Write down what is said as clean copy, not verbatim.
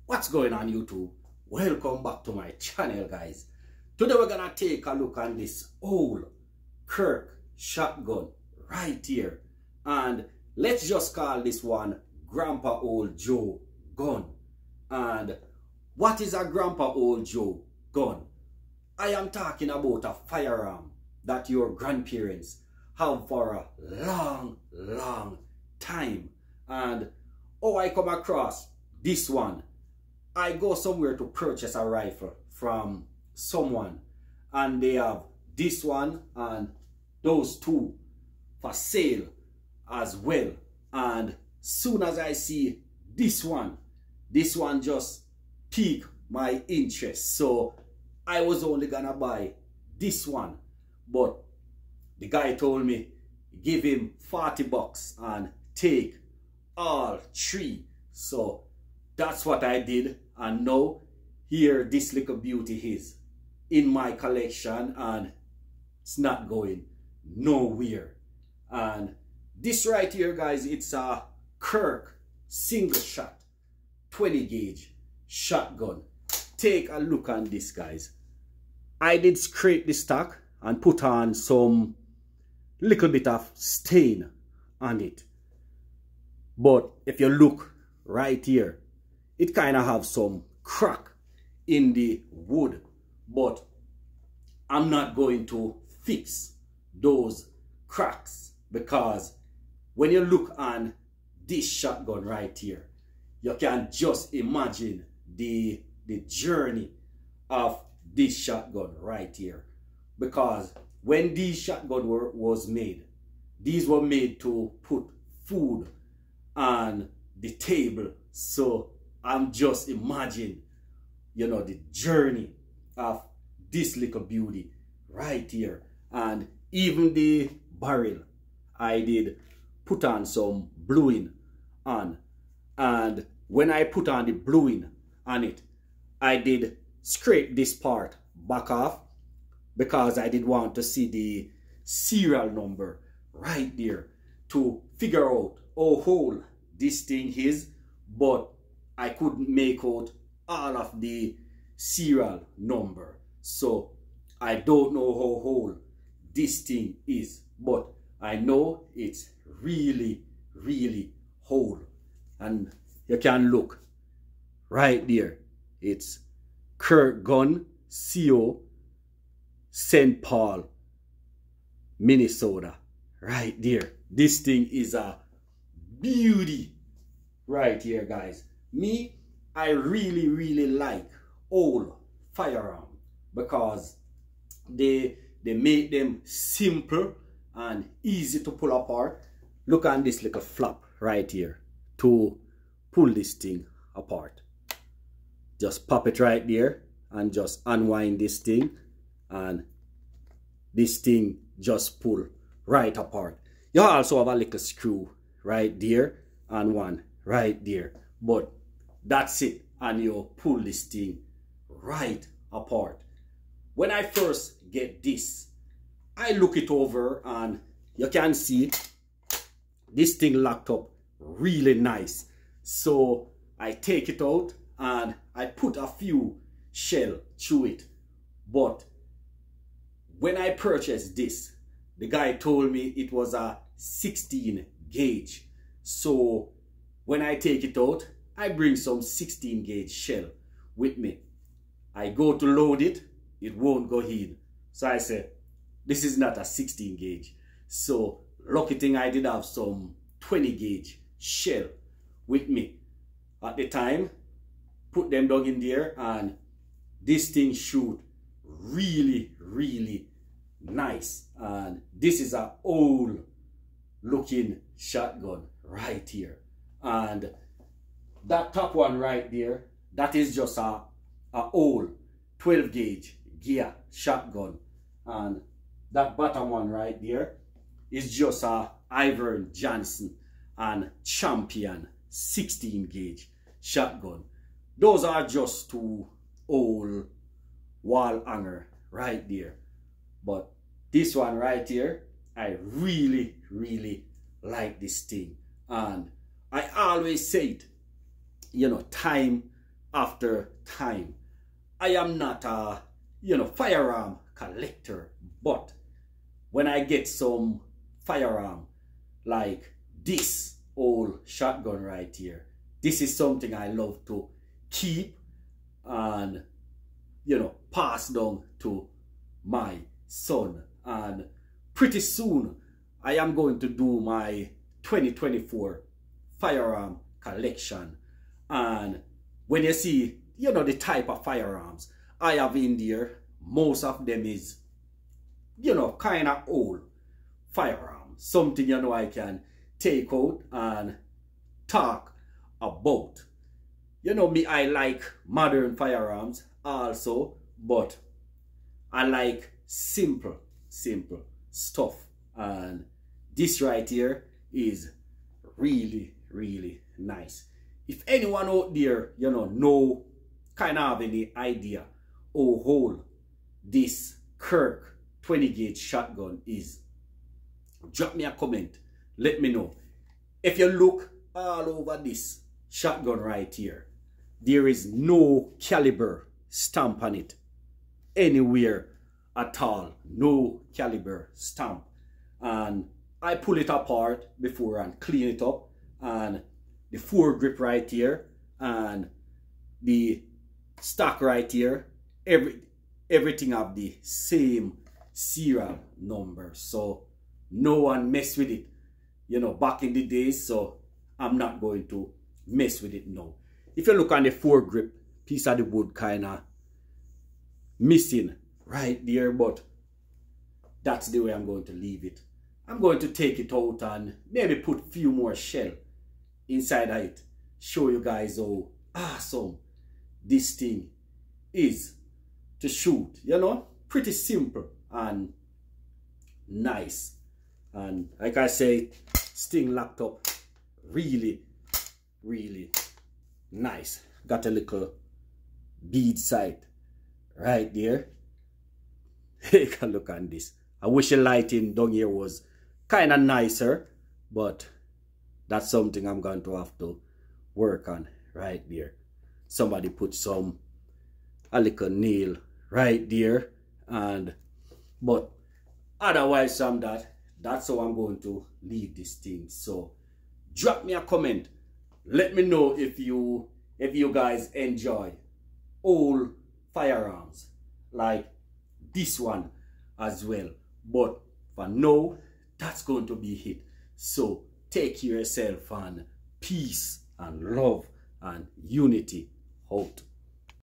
What's going on, YouTube? Welcome back to my channel, guys. Today we're gonna take a look on this old Kirk shotgun right here, and let's just call this one Grandpa Old Joe gun. And what is a Grandpa Old Joe gun? I am talking about a firearm that your grandparents have for a long time. And I come across this one. I go somewhere to purchase a rifle from someone, and they have this one and those two for sale as well. And soon as I see this one just piqued my interest, so I was only gonna buy this one, but the guy told me give him 40 bucks and take all three. So that's what I did, and now here this little beauty is in my collection, and it's not going nowhere. And this right here, guys, it's a Kirk single shot 20 gauge shotgun. Take a look on this, guys. I did scrape the stock and put on some little bit of stain on it, but if you look right here, it kind of have some crack in the wood, but I'm not going to fix those cracks, because when you look on this shotgun right here, you can just imagine the journey of this shotgun right here. Because when these shotgun was made, these were made to put food on the table. So I'm just imagining, you know, the journey of this little beauty right here. And even the barrel, I did put on some bluing on. And when I put on the bluing on it, I did scrape this part back off, because I did want to see the serial number right there to figure out how old this thing is, but I couldn't make out all of the serial number. So I don't know how old this thing is, but I know it's really old. And you can look right there. It's Kirk gun, CO, St. Paul, Minnesota, right there. This thing is a beauty right here, guys. Me, I really like old firearm, because they make them simple and easy to pull apart. Look on this little flap right here to pull this thing apart. Just pop it right there and just unwind this thing, and this thing just pull right apart. You also have a little screw right there and one right there, but that's it, and you pull this thing right apart. When I first get this, I look it over, and you can see this thing locked up really nice. So I take it out and I put a few shell through it. But when I purchased this, the guy told me it was a 16 gauge. So when I take it out, I bring some 16 gauge shell with me. I go to load it, it won't go in. So I said, this is not a 16 gauge. So lucky thing I did have some 20 gauge shell with me at the time. Put them down in there, and this thing shoot really nice. And this is a old looking shotgun right here. And that top one right there, that is just a old 12 gauge gear shotgun. And that bottom one right there is just a Ivan Johnson and Champion 16 gauge shotgun. Those are just two old wall hanger right there. But this one right here, I really like this thing. And I always say it, you know, time after time. I am not a, firearm collector, but when I get some firearm like this old shotgun right here, this is something I love to keep and, pass down to my son. And pretty soon I am going to do my 2024 firearm collection. And when you see, the type of firearms I have in there, most of them is, kind of old firearms. Something, I can take out and talk about. Me, I like modern firearms also, but I like simple stuff. And this right here is really, really nice. If anyone out there, know kind of have any idea how old this Kirk 20 gauge shotgun is, drop me a comment. Let me know. If you look all over this shotgun right here, there is no caliber stamp on it anywhere at all. No caliber stamp. And I pull it apart before and clean it up. And the foregrip right here and the stock right here, everything have the same serial number. So no one mess with it, back in the days. So I'm not going to mess with it now. If you look on the foregrip, piece of the wood kind of missing right there, but that's the way I'm going to leave it. I'm going to take it out and maybe put a few more shell inside of it. Show you guys how awesome this thing is to shoot. Pretty simple and nice. And like I say, Sting locked up really, really nice. Got a little bead sight right there. Take a look on this. I wish the lighting down here was kind of nicer, but that's something I'm going to have to work on right there. Somebody put a little nail right there, but otherwise from that's how I'm going to leave this thing. So drop me a comment. Let me know if you guys enjoy old firearms like this one as well. But for now, that's going to be it. So take care of yourself and peace and love and unity out.